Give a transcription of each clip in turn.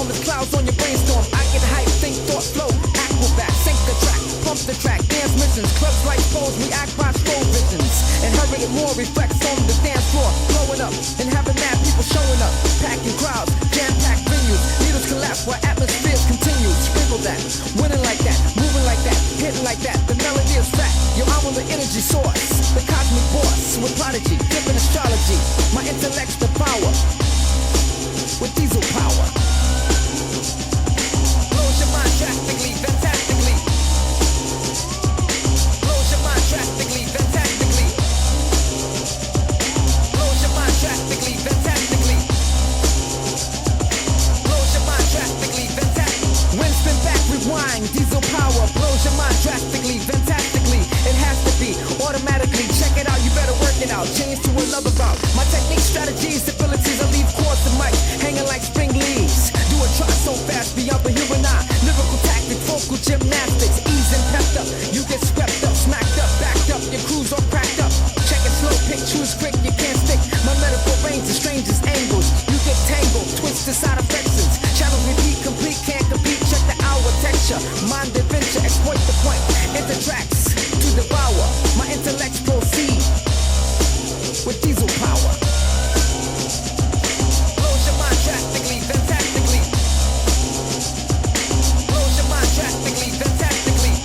storm, there's clouds on your brainstorm. I get hype, think, thought, flow, acrobat, sync the track, pump the track, dance missions, clubs like pose, react by slow visions. And hurry it more reflects on the dance floor, blowing up and having mad people showing up, packing crowds, jam-packed venues, needles collapse while atmospheres continue. Sprinkle that, winning like that, moving like that, hitting like that. The melody is fat. Yo, I'm on the energy source, the cosmic boss with prodigy, different astrology. My intellect's the power with diesel power. Blows your mind drastically, fantastically. Blows your mind drastically, fantastically. Blows your mind drastically, fantastically. Blows your mind drastically, fantastically. Wind spin back, rewind, diesel power. Blows your mind drastically, fantastically. It has to be automatically. Check it out, you better work it out. Change to another route. My technique, strategies, abilities, I leave chords to mic, hanging like spring leaves. Do a try so fast, beyond the human eye. Lyrical tactic, vocal gymnastics, ease and pepped up. You get swept up, smacked up, backed up. Your crew's all cracked up. Check it slow, pick, choose quick, you can't stick. My metaphor range is strangest angles. You get tangled, twisted side affections. Channels repeat, complete, can't compete. Check the hour texture, mind adventure, exploit the point. Enter tracks to devour. My intellects proceed with diesel power. Blows your mind drastically, fantastically. Blows your mind drastically, fantastically.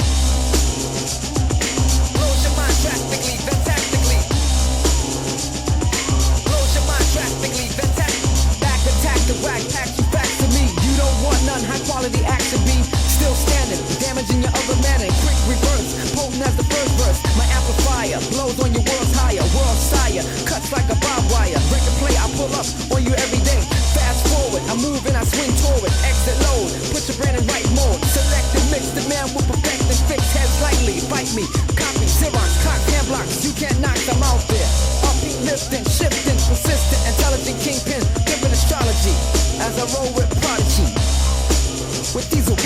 Blows your mind drastically, fantastically. Blows your mind drastically, fantastically. Back attack the whack, pack you back to me. You don't want none, high quality action be still standing, damaging your other man in quick reverse, potent as the first verse. My amplifier blows on your world's higher, world sire, cuts like a barbed wire. Record play, I pull up on you every day. Fast forward, I move and I swing toward. Exit load, put your brain in right mode. Select and mix, the man will perfect and fix. Head slightly, bite me, copy, Xerox, cock, hand blocks. You can't knock them out there. Upbeat, lifting, shifting, persistent, intelligent kingpin, giving astrology as I roll with prodigy with diesel